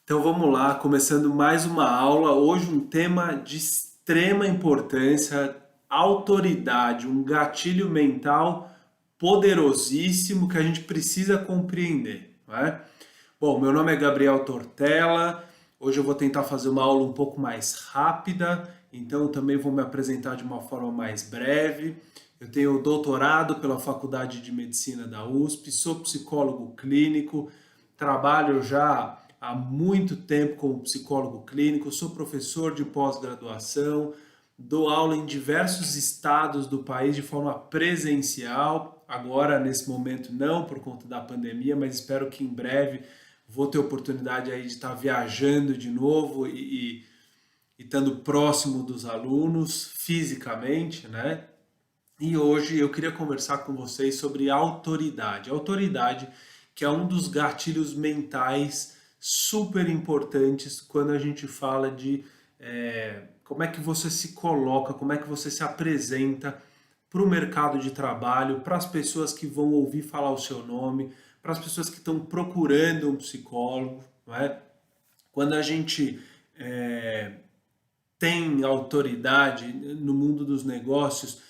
Então vamos lá, começando mais uma aula. Hoje um tema de extrema importância, autoridade, um gatilho mental poderosíssimo que a gente precisa compreender, não é? Bom, meu nome é Gabriel Tortella. Hoje eu vou tentar fazer uma aula um pouco mais rápida, então eu também vou me apresentar de uma forma mais breve. Eu tenho doutorado pela Faculdade de Medicina da USP, sou psicólogo clínico, trabalho já há muito tempo como psicólogo clínico, sou professor de pós-graduação, dou aula em diversos estados do país de forma presencial. Agora, nesse momento, não por conta da pandemia, mas espero que em breve vou ter oportunidade aí de estar viajando de novo e estando próximo dos alunos fisicamente, né? E hoje eu queria conversar com vocês sobre autoridade. Autoridade, que é um dos gatilhos mentais super importantes quando a gente fala de como é que você se coloca, como é que você se apresenta para o mercado de trabalho, para as pessoas que vão ouvir falar o seu nome, para as pessoas que estão procurando um psicólogo, não é? Quando a gente tem autoridade no mundo dos negócios,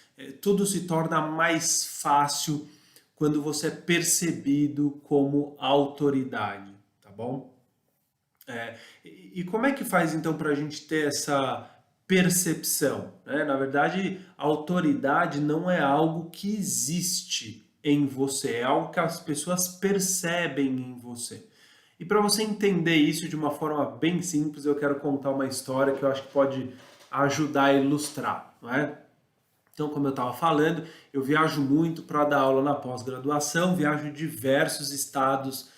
tudo se torna mais fácil quando você é percebido como autoridade, tá bom? E como é que faz então para a gente ter essa percepção, né? Na verdade, a autoridade não é algo que existe em você, é algo que as pessoas percebem em você. E para você entender isso de uma forma bem simples, eu quero contar uma história que eu acho que pode ajudar a ilustrar, não é? Então, como eu estava falando, eu viajo muito para dar aula na pós-graduação, viajo em diversos estados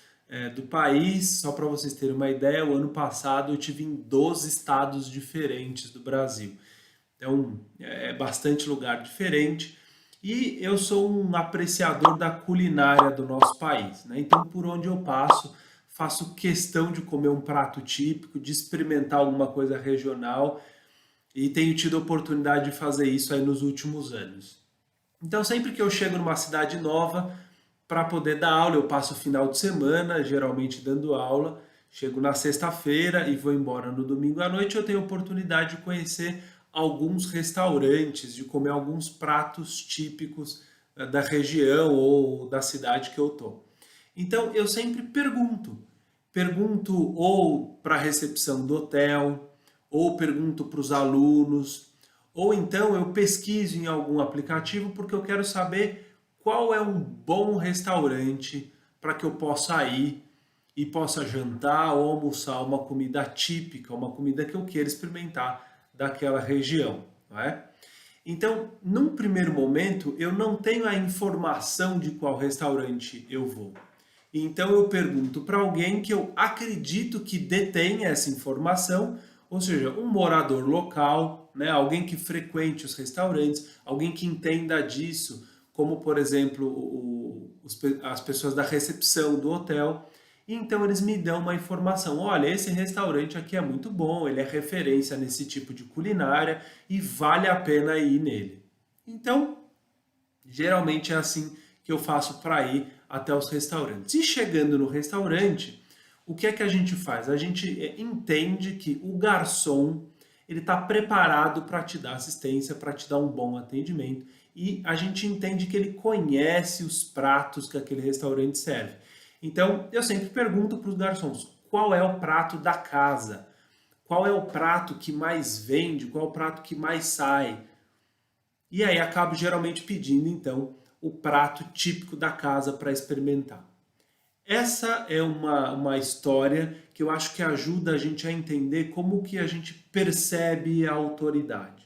do país. Só para vocês terem uma ideia, o ano passado eu tive em 12 estados diferentes do Brasil. Então, é bastante lugar diferente. E eu sou um apreciador da culinária do nosso país, né? Então, por onde eu passo, faço questão de comer um prato típico, de experimentar alguma coisa regional e tenho tido a oportunidade de fazer isso aí nos últimos anos. Então, sempre que eu chego numa cidade nova, para poder dar aula, eu passo o final de semana, geralmente dando aula, chego na sexta-feira e vou embora no domingo à noite, eu tenho a oportunidade de conhecer alguns restaurantes, de comer alguns pratos típicos da região ou da cidade que eu tô. Então, eu sempre pergunto ou para a recepção do hotel, ou pergunto para os alunos, ou então eu pesquiso em algum aplicativo porque eu quero saber qual é um bom restaurante para que eu possa ir e possa jantar ou almoçar uma comida típica, uma comida que eu queira experimentar daquela região, não é? Então, num primeiro momento, eu não tenho a informação de qual restaurante eu vou. Então eu pergunto para alguém que eu acredito que detenha essa informação, ou seja, um morador local, né, alguém que frequente os restaurantes, alguém que entenda disso, como por exemplo as pessoas da recepção do hotel. E então eles me dão uma informação: olha, esse restaurante aqui é muito bom, ele é referência nesse tipo de culinária e vale a pena ir nele. Então, geralmente é assim que eu faço para ir até os restaurantes. E chegando no restaurante, o que é que a gente faz? A gente entende que o garçom ele está preparado para te dar assistência, para te dar um bom atendimento, e a gente entende que ele conhece os pratos que aquele restaurante serve. Então, eu sempre pergunto para os garçons: qual é o prato da casa? Qual é o prato que mais vende? Qual é o prato que mais sai? E aí acabo geralmente pedindo então o prato típico da casa para experimentar. Essa é uma história que eu acho que ajuda a gente a entender como que a gente percebe a autoridade.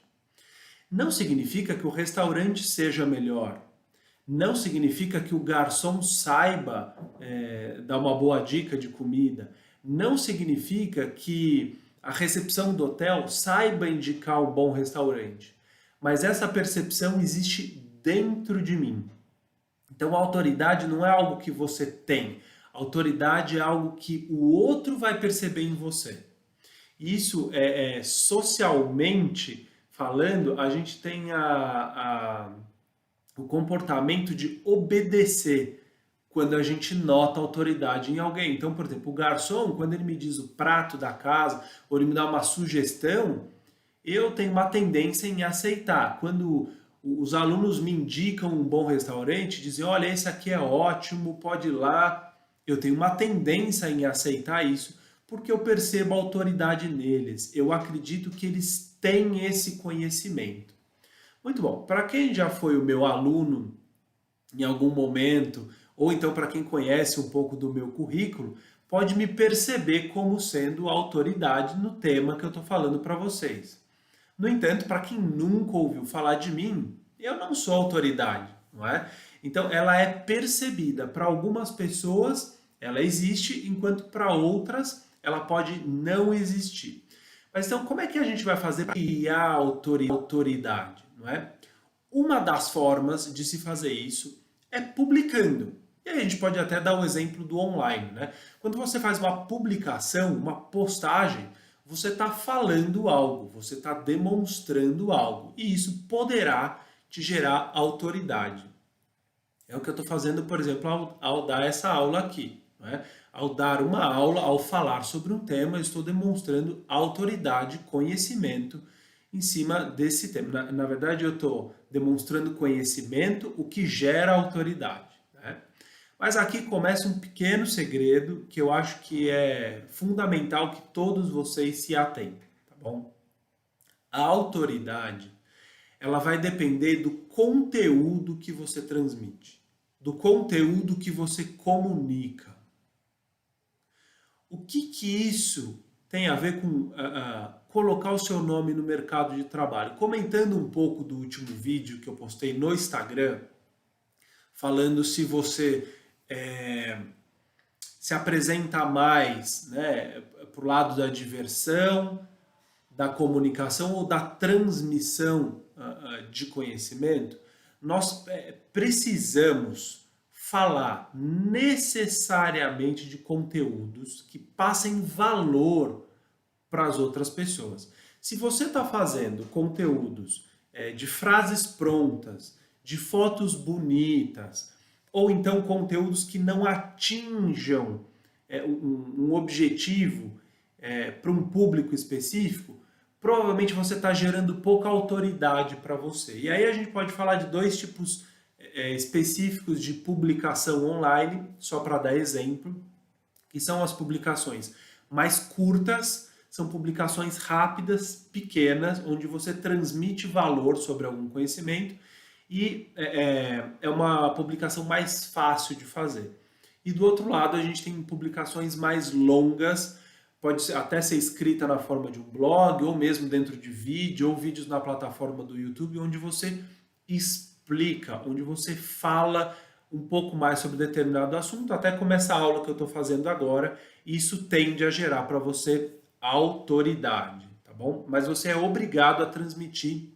Não significa que o restaurante seja melhor, não significa que o garçom saiba dar uma boa dica de comida, não significa que a recepção do hotel saiba indicar um bom restaurante. Mas essa percepção existe dentro de mim. Então, a autoridade não é algo que você tem. A autoridade é algo que o outro vai perceber em você. Isso socialmente falando, a gente tem o comportamento de obedecer quando a gente nota autoridade em alguém. Então, por exemplo, o garçom, quando ele me diz o prato da casa, ou ele me dá uma sugestão, eu tenho uma tendência em aceitar. Quando os alunos me indicam um bom restaurante, dizem, olha, esse aqui é ótimo, pode ir lá. Eu tenho uma tendência em aceitar isso, porque eu percebo a autoridade neles. Eu acredito que eles têm esse conhecimento. Muito bom. Para quem já foi o meu aluno em algum momento, ou então para quem conhece um pouco do meu currículo, pode me perceber como sendo autoridade no tema que eu estou falando para vocês. No entanto, para quem nunca ouviu falar de mim, eu não sou autoridade, não é? Então, ela é percebida. Para algumas pessoas, ela existe, enquanto para outras, ela pode não existir. Mas então, como é que a gente vai fazer para criar autoridade, não é? Uma das formas de se fazer isso é publicando. E aí a gente pode até dar o exemplo do online, né? Quando você faz uma publicação, uma postagem, você está falando algo, você está demonstrando algo. E isso poderá te gerar autoridade. É o que eu estou fazendo, por exemplo, ao dar essa aula aqui, né? Ao dar uma aula, ao falar sobre um tema, eu estou demonstrando autoridade, conhecimento em cima desse tema. Na verdade, eu estou demonstrando conhecimento, o que gera autoridade, né? Mas aqui começa um pequeno segredo que eu acho que é fundamental que todos vocês se atentem, tá bom? A autoridade, ela vai depender do conteúdo que você transmite, do conteúdo que você comunica. O que isso tem a ver com colocar o seu nome no mercado de trabalho? Comentando um pouco do último vídeo que eu postei no Instagram, falando se você se apresenta mais, né, para o lado da diversão, da comunicação ou da transmissão de conhecimento, nós precisamos falar necessariamente de conteúdos que passem valor para as outras pessoas. Se você está fazendo conteúdos de frases prontas, de fotos bonitas, ou então conteúdos que não atinjam um objetivo para um público específico, provavelmente você está gerando pouca autoridade para você. E aí a gente pode falar de dois tipos específicos de publicação online, só para dar exemplo, que são as publicações mais curtas, são publicações rápidas, pequenas, onde você transmite valor sobre algum conhecimento e é uma publicação mais fácil de fazer. E do outro lado a gente tem publicações mais longas, pode até ser escrita na forma de um blog, ou mesmo dentro de vídeo, ou vídeos na plataforma do YouTube, onde você explica, onde você fala um pouco mais sobre determinado assunto, até como essa aula que eu estou fazendo agora, isso tende a gerar para você autoridade, tá bom? Mas você é obrigado a transmitir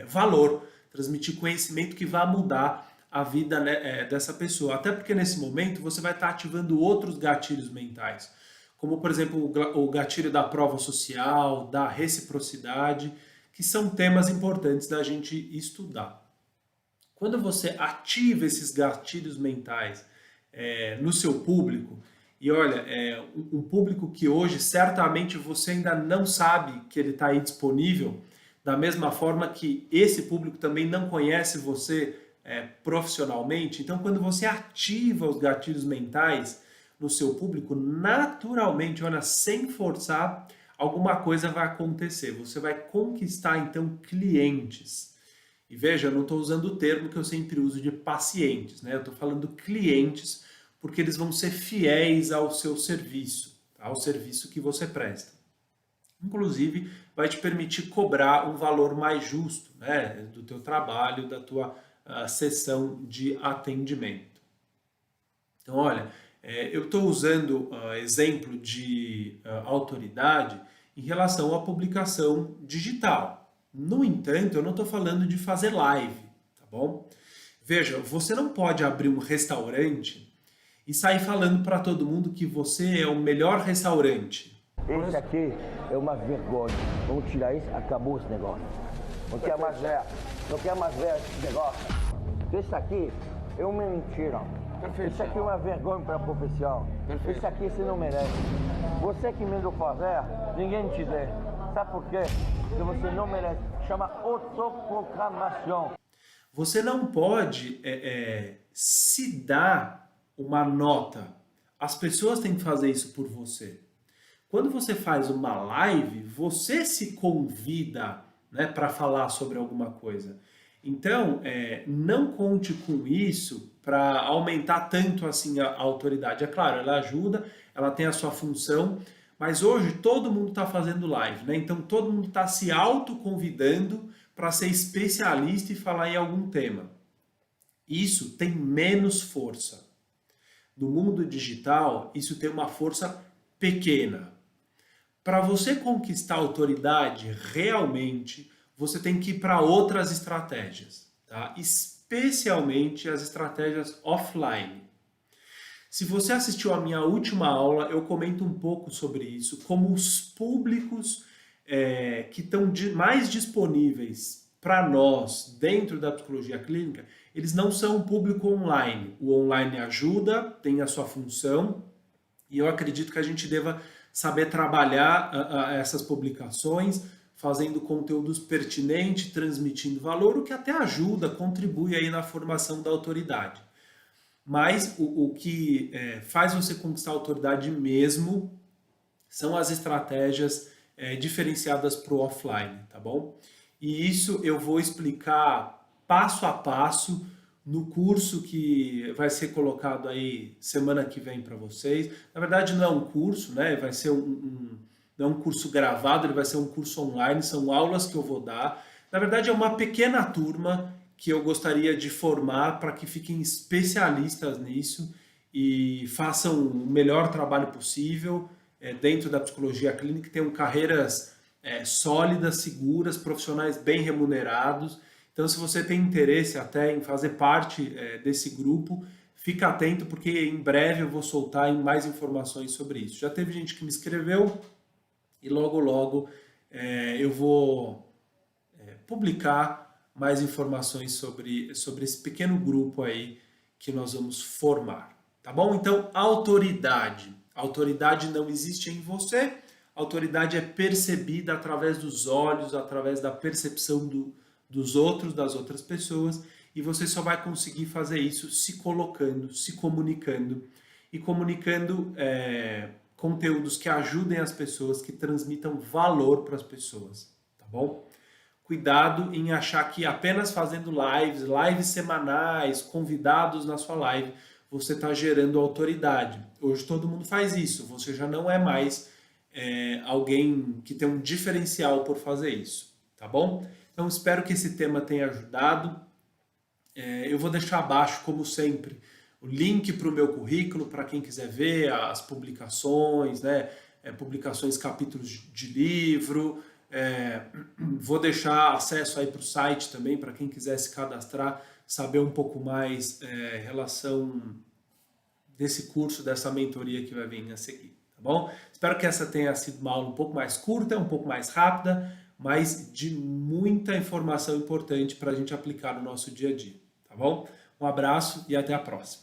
valor, transmitir conhecimento que vai mudar a vida, né, dessa pessoa. Até porque nesse momento você vai estar ativando outros gatilhos mentais, como por exemplo o gatilho da prova social, da reciprocidade, que são temas importantes da gente estudar. Quando você ativa esses gatilhos mentais no seu público, e olha, um público que hoje certamente você ainda não sabe que ele está aí disponível, da mesma forma que esse público também não conhece você profissionalmente. Então, quando você ativa os gatilhos mentais no seu público, naturalmente, olha, sem forçar, alguma coisa vai acontecer. Você vai conquistar, então, clientes. E veja, eu não estou usando o termo que eu sempre uso de pacientes, né? Eu estou falando clientes porque eles vão ser fiéis ao seu serviço, ao serviço que você presta. Inclusive, vai te permitir cobrar um valor mais justo, né, do teu trabalho, da tua sessão de atendimento. Então, olha, eu estou usando exemplo de autoridade em relação à publicação digital. No entanto, eu não estou falando de fazer live, tá bom? Veja, você não pode abrir um restaurante e sair falando para todo mundo que você é o melhor restaurante. Esse aqui é uma vergonha. Vamos tirar isso, acabou esse negócio. Não quer mais ver esse negócio. Esse aqui é uma mentira. Perfeito. Isso aqui é uma vergonha para a profissão. Perfeito. Isso aqui você não merece. Você que mandou fazer, ninguém te dê. Sabe por quê? Porque você não merece. Chama autoproclamação. Você não pode se dar uma nota. As pessoas têm que fazer isso por você. Quando você faz uma live, você se convida, né, para falar sobre alguma coisa. Então, não conte com isso para aumentar tanto assim a autoridade. É claro, ela ajuda, ela tem a sua função, mas hoje todo mundo está fazendo live, né? Então todo mundo está se autoconvidando para ser especialista e falar em algum tema. Isso tem menos força. No mundo digital, isso tem uma força pequena. Para você conquistar autoridade realmente, você tem que ir para outras estratégias, tá? Especialmente as estratégias offline. Se você assistiu à minha última aula, eu comento um pouco sobre isso, como os públicos que estão mais disponíveis para nós dentro da psicologia clínica, eles não são um público online. O online ajuda, tem a sua função, e eu acredito que a gente deva saber trabalhar essas publicações, fazendo conteúdos pertinentes, transmitindo valor, o que até ajuda, contribui aí na formação da autoridade. Mas o que faz você conquistar a autoridade mesmo são as estratégias diferenciadas para o offline, tá bom? E isso eu vou explicar passo a passo no curso que vai ser colocado aí semana que vem para vocês. Na verdade não é um curso, né? Vai ser não é um curso gravado, ele vai ser um curso online, são aulas que eu vou dar. Na verdade é uma pequena turma que eu gostaria de formar para que fiquem especialistas nisso e façam o melhor trabalho possível dentro da psicologia clínica, tenham carreiras sólidas, seguras, profissionais bem remunerados. Então, se você tem interesse até em fazer parte desse grupo, fica atento porque em breve eu vou soltar mais informações sobre isso. Já teve gente que me escreveu e logo logo eu vou publicar mais informações sobre esse pequeno grupo aí que nós vamos formar, tá bom? Então, autoridade. Autoridade não existe em você, autoridade é percebida através dos olhos, através da percepção dos outros, das outras pessoas, e você só vai conseguir fazer isso se colocando, se comunicando, e comunicando conteúdos que ajudem as pessoas, que transmitam valor para as pessoas, tá bom? Cuidado em achar que apenas fazendo lives semanais, convidados na sua live, você está gerando autoridade. Hoje todo mundo faz isso, você já não é mais alguém que tem um diferencial por fazer isso, tá bom? Então espero que esse tema tenha ajudado. Eu vou deixar abaixo, como sempre, o link para o meu currículo, para quem quiser ver as publicações, né? Publicações, capítulos de livro. Vou deixar acesso aí para o site também, para quem quiser se cadastrar, saber um pouco mais em relação desse curso, dessa mentoria que vai vir a seguir, tá bom? Espero que essa tenha sido uma aula um pouco mais curta, um pouco mais rápida, mas de muita informação importante para a gente aplicar no nosso dia a dia, tá bom? Um abraço e até a próxima.